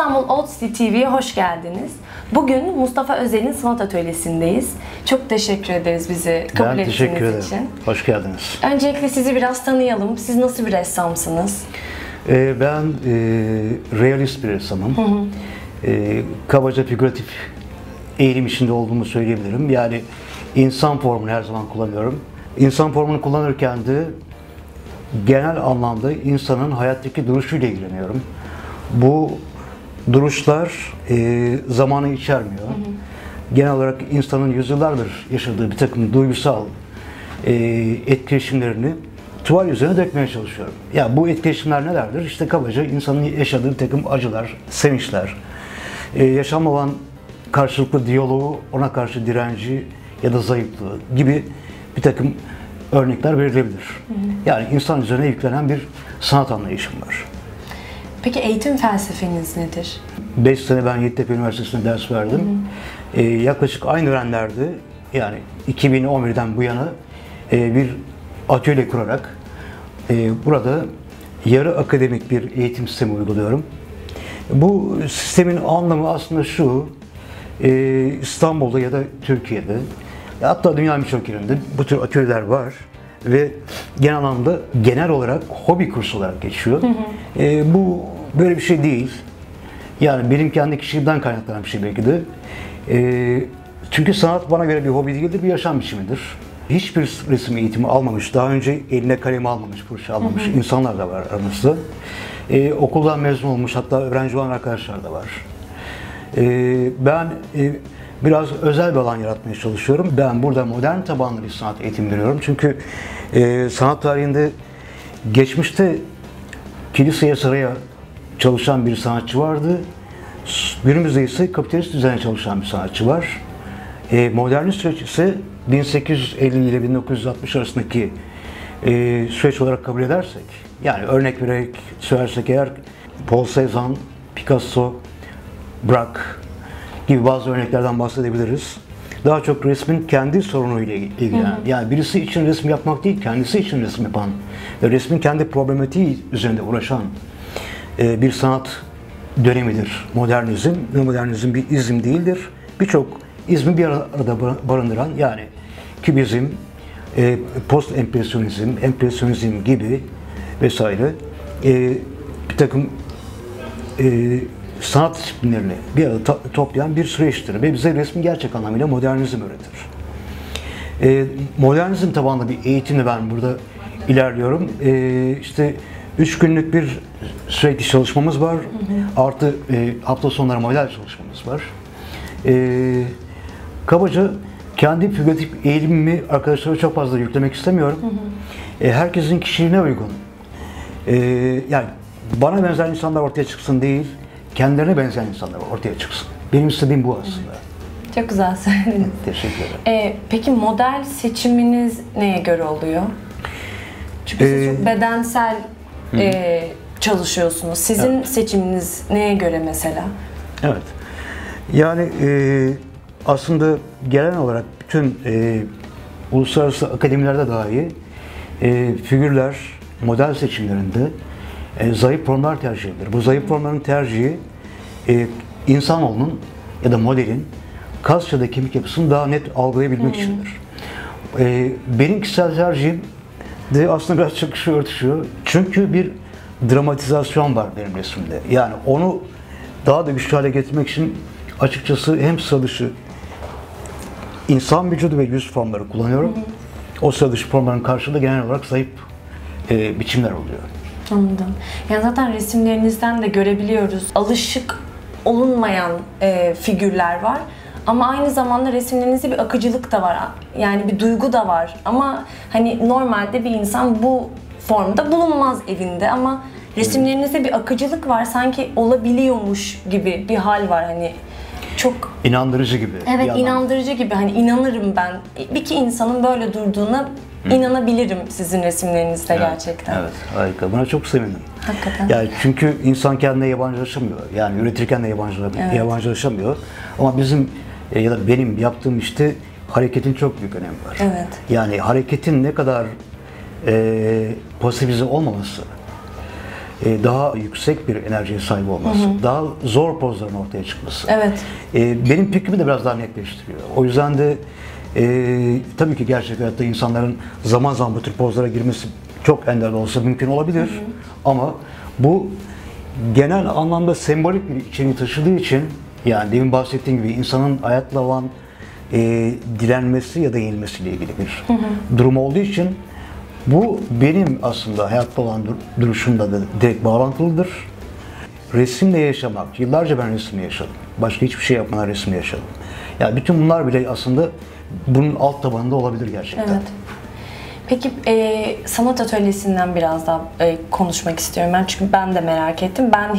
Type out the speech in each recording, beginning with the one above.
İstanbul Old City TV'ye hoş geldiniz. Bugün Mustafa Özel'in sanat atölyesindeyiz. Çok teşekkür ederiz bizi kabul Ben teşekkür ederim. ettiğiniz için. Hoş geldiniz. Öncelikle sizi biraz tanıyalım. Siz nasıl bir ressamsınız? Ben realist bir ressamım. Kabaca figüratif eğilim içinde olduğumu söyleyebilirim. Yani insan formunu her zaman kullanıyorum. İnsan formunu kullanırken de genel anlamda insanın hayattaki duruşuyla ilgileniyorum. Bu duruşlar zamanı içermiyor. Genel olarak insanın yüzyıllardır yaşadığı bir takım duygusal etkileşimlerini tuval üzerine dökmeye çalışıyorum. Ya bu etkileşimler nelerdir? İşte kabaca insanın yaşadığı bir takım acılar, sevinçler, yaşamla olan karşılıklı diyaloğu, ona karşı direnci ya da zayıflığı gibi bir takım örnekler verilebilir. Yani insan üzerine yüklenen bir sanat anlayışım var. Peki eğitim felsefeniz nedir? 5 sene ben Yeditepe Üniversitesi'nde ders verdim. Yaklaşık aynı dönemlerde, yani 2011'den bu yana bir atölye kurarak burada yarı akademik bir eğitim sistemi uyguluyorum. Bu sistemin anlamı aslında şu: İstanbul'da ya da Türkiye'de, hatta dünyanın birçok yerinde bu tür atölyeler var ve genel anlamda genel olarak hobi kursu olarak geçiyor. Bu böyle bir şey değil. Yani benim kendi kişiliğimden kaynaklanan bir şey belki de. Çünkü sanat bana göre bir hobi değildir, bir yaşam biçimidir. Hiçbir resim eğitimi almamış, daha önce eline kalemi almamış, fırça almamış insanlar da var aramızda. Okuldan mezun olmuş, hatta öğrenci olan arkadaşlar da var. Ben biraz özel bir alan yaratmaya çalışıyorum. Ben burada modern tabanlı bir sanat eğitimi veriyorum. Çünkü sanat tarihinde geçmişte kiliseye, saraya çalışan bir sanatçı vardı. Günümüzde ise kapitalist düzene çalışan bir sanatçı var. Modernist süreç ise 1850 ile 1960 arasındaki süreç olarak kabul edersek, yani örnek vererek söylersek eğer, Paul Cézanne, Picasso, Braque gibi bazı örneklerden bahsedebiliriz. Daha çok resmin kendi sorunuyla ilgilenen, yani birisi için resim yapmak değil, kendisi için resim yapan ve resmin kendi problematiği üzerinde uğraşan bir sanat dönemidir modernizm. Ve modernizm bir izm değildir. Birçok izmi bir arada barındıran, yani kübizm, post-empresyonizm, empresyonizm gibi vesaire bir takım sanat disiplinlerini bir arada toplayan bir süreçtir ve bize resmin gerçek anlamıyla modernizm öğretir. Modernizm tabanlı bir eğitimle ben burada ilerliyorum. İşte 3 günlük bir sürekli çalışmamız var. Artı hafta sonları model çalışmamız var. Kabaca kendi figüratif eğilimimi arkadaşlara çok fazla yüklemek istemiyorum. Herkesin kişiliğine uygun. Yani bana benzer insanlar ortaya çıksın değil, kendilerine benzeyen insanlar ortaya çıksın. Benim istediğim bu aslında. Çok güzel söylediniz. Teşekkür ederim. Peki model seçiminiz neye göre oluyor? Çünkü siz çok bedensel çalışıyorsunuz. Sizin seçiminiz neye göre mesela? Evet. Yani aslında genel olarak bütün uluslararası akademilerde dahi figürler, model seçimlerinde zayıf formlar tercih edilir. Bu zayıf formların tercihi insanoğlunun ya da modelin kas ya da kemik yapısını daha net algılayabilmek içindir. Benim kişisel tercihim de aslında biraz çakışıyor, örtüşüyor. Çünkü bir dramatizasyon var benim resimde. Yani onu daha da güçlü hale getirmek için açıkçası hem sıra dışı insan vücudu ve yüz formları kullanıyorum. O sıra dışı formların karşılığında genel olarak zayıf biçimler oluyor. Anladım. Yani zaten resimlerinizden de görebiliyoruz. Alışık olunmayan figürler var. Ama aynı zamanda resimlerinizde bir akıcılık da var. Yani bir duygu da var. Ama hani normalde bir insan bu formda bulunmaz evinde, ama resimlerinizde bir akıcılık var. Sanki olabiliyormuş gibi bir hal var, hani çok inandırıcı gibi. Evet, inandırıcı gibi. Hani inanırım ben. Bir ki insanın böyle durduğuna inanabilirim sizin resimlerinizde gerçekten. Evet, harika. Buna çok sevindim. Hakikaten. Yani çünkü insan kendine yabancılaşamıyor. Yani üretirken de yabancılaşamıyor. Ama bizim ya da benim yaptığım işte hareketin çok büyük önemi var. Evet. Yani hareketin ne kadar pasifize olmaması, daha yüksek bir enerjiye sahip olması, daha zor pozların ortaya çıkması. Evet. Benim fikrimi de biraz daha netleştiriyor. O yüzden de tabii ki gerçek hayatta insanların zaman zaman bu tür pozlara girmesi çok ender de olsa mümkün olabilir. Ama bu genel anlamda sembolik bir içeriği taşıdığı için, yani demin bahsettiğim gibi insanın hayatla olan direnmesi ya da yenilmesiyle ilgili bir durum olduğu için bu benim aslında hayatta olan duruşumda da direkt bağlantılıdır. Resimle yaşamak, yıllarca ben resimle yaşadım. Başka hiçbir şey yapmadan resimle yaşadım. Yani bütün bunlar bile aslında bunun alt tabanında olabilir gerçekten. Evet. Peki sanat atölyesinden biraz daha konuşmak istiyorum ben, çünkü ben de merak ettim. Ben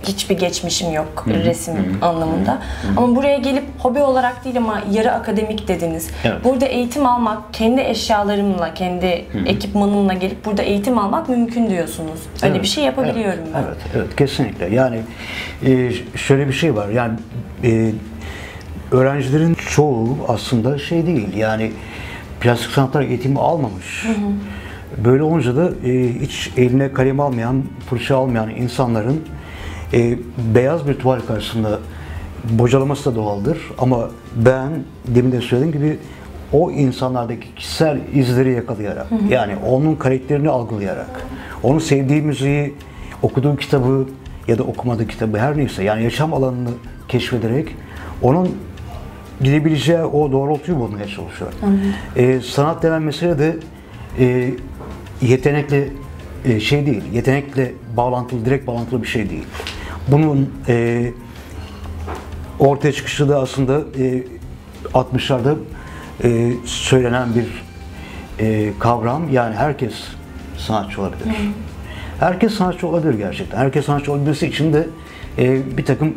hiçbir geçmişim yok resim anlamında. Ama buraya gelip hobi olarak değil ama yarı akademik dediniz. Evet. Burada eğitim almak, kendi eşyalarımla, kendi ekipmanımla gelip burada eğitim almak mümkün diyorsunuz. Öyle Evet, bir şey yapabiliyorum ben. Evet, kesinlikle. Yani şöyle bir şey var. Yani öğrencilerin çoğu aslında şey değil. Yani plastik sanatlar eğitimi almamış. Böyle olunca da hiç eline kalem almayan, fırça almayan insanların beyaz bir tuval karşısında bocalaması da doğaldır. Ama ben demin de söylediğim gibi o insanlardaki kişisel izleri yakalayarak, yani onun karakterini algılayarak, onun sevdiği müziği, okuduğu kitabı ya da okumadığı kitabı her neyse, yani yaşam alanını keşfederek onun gidebileceği o doğrultuyu bulmaya çalışıyor. Sanat denen mesele de yetenekle şey değil, yetenekle bağlantılı, direkt bağlantılı bir şey değil. Bunun ortaya çıkışı da aslında 60'larda söylenen bir kavram. Yani herkes sanatçı olabilir. Herkes sanatçı olabilir gerçekten. Herkes sanatçı olabilmesi için de bir takım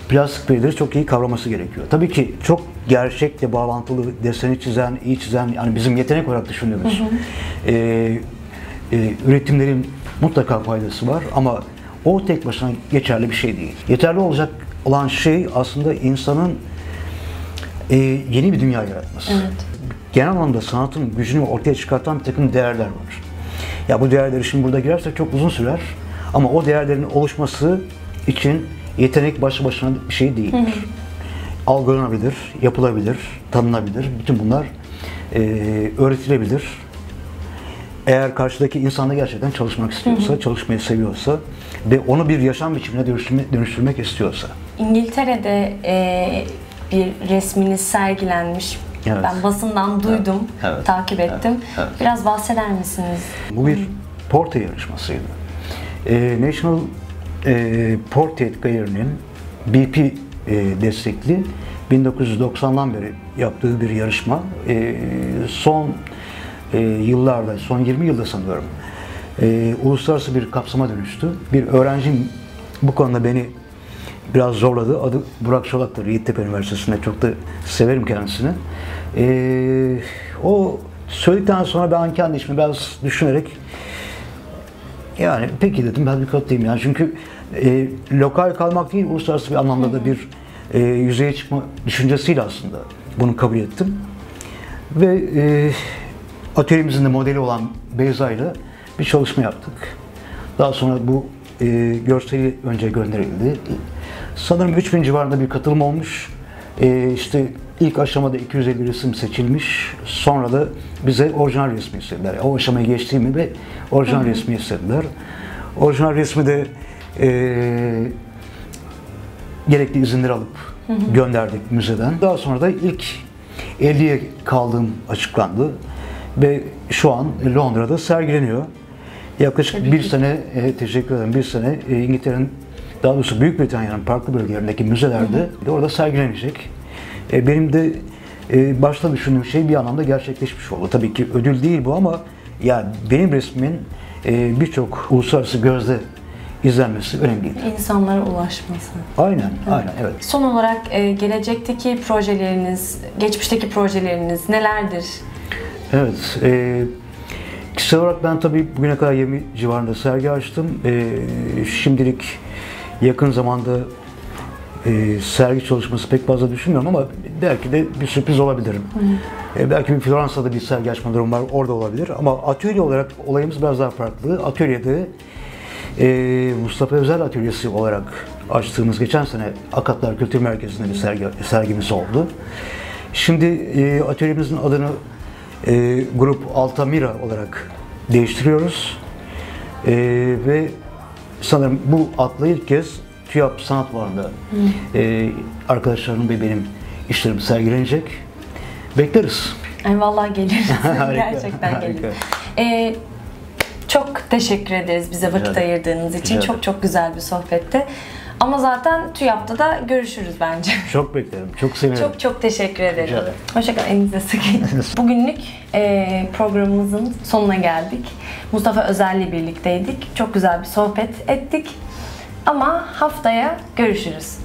plastik verileri çok iyi kavraması gerekiyor. Tabii ki çok gerçekle bağlantılı, deseni çizen, iyi çizen, yani bizim yetenek olarak düşündüğümüz üretimlerin mutlaka faydası var ama o tek başına geçerli bir şey değil. Yeterli olacak olan şey aslında insanın yeni bir dünya yaratması. Evet. Genel anlamda sanatın gücünü ortaya çıkartan bir takım değerler var. Ya bu değerleri şimdi burada girersek çok uzun sürer ama o değerlerin oluşması için yetenek başlı başına bir şey değildir. Algılanabilir, yapılabilir, tanınabilir. Bütün bunlar öğretilebilir. Eğer karşıdaki insan da gerçekten çalışmak istiyorsa, çalışmayı seviyorsa ve onu bir yaşam biçimine dönüştürmek istiyorsa. İngiltere'de bir resminiz sergilenmiş. Evet. Ben basından duydum, takip ettim. Evet. Biraz bahseder misiniz? Bu bir portre yarışmasıydı. National Portrait Gallery'nin BP destekli 1990'dan beri yaptığı bir yarışma. Son yıllarda, son 20 yılda sanıyorum uluslararası bir kapsama dönüştü. Bir öğrencim bu konuda beni biraz zorladı. Adı Burak Çolak'tır. Yiğittepe Üniversitesi'nde. Çok da severim kendisini. O söyledikten sonra ben kendi işimi biraz düşünerek yani peki dedim, ben bir katılayım yani. Çünkü lokal kalmak değil, uluslararası bir anlamda da bir yüzeye çıkma düşüncesiyle aslında bunu kabul ettim. Ve atölyemizin de modeli olan Beyza ile bir çalışma yaptık. Daha sonra bu görseli önce gönderildi. Sanırım 3000 civarında bir katılım olmuş. İşte ilk aşamada 250 resim seçilmiş. Sonra da bize orijinal resmi istediler. O aşamaya geçtiğimi ve orijinal resmi istediler. Orijinal resmi de gerekli izinleri alıp gönderdik müzeden. Daha sonra da ilk 50'ye kaldığım açıklandı. Ve şu an Londra'da sergileniyor. Yaklaşık bir sene, teşekkür ederim, bir sene İngiltere'nin, daha doğrusu Büyük Britanya'nın farklı bölgelerindeki müzelerde orada sergilenecek. Benim de başta düşündüğüm şey bir anlamda gerçekleşmiş oldu. Tabii ki ödül değil bu ama yani benim resmimin birçok uluslararası gözde izlenmesi önemliydi. İnsanlara ulaşması. Aynen, evet. Son olarak gelecekteki projeleriniz, geçmişteki projeleriniz nelerdir? Evet, kişisel olarak ben tabii bugüne kadar 20 civarında sergi açtım. Şimdilik yakın zamanda sergi çalışması pek fazla düşünmüyorum ama belki de bir sürpriz olabilir. Belki bir Floransa'da bir sergi açma durum var, orada olabilir. Ama atölye olarak olayımız biraz daha farklı. Atölyede Mustafa Özel Atölyesi olarak açtığımız geçen sene Akatlar Kültür Merkezi'nde bir sergimiz oldu. Şimdi atölyemizin adını Grup Altamira olarak değiştiriyoruz. Ve sanırım bu adla ilk kez TÜYAP Sanat Fuarı'nda arkadaşlarım ve benim işlerim sergilenecek. Bekleriz. Ay vallahi geliriz. Gerçekten geliriz. Çok teşekkür ederiz bize vakit ayırdığınız için. Çok güzel bir sohbetti. Ama zaten TÜYAP'ta da görüşürüz bence. Çok beklerim. Çok sevinirim. Çok teşekkür ederim. Hoşçakalın. Elinize sağlık. Bugünlük programımızın sonuna geldik. Mustafa Özel'le birlikteydik. Çok güzel bir sohbet ettik. Ama haftaya görüşürüz.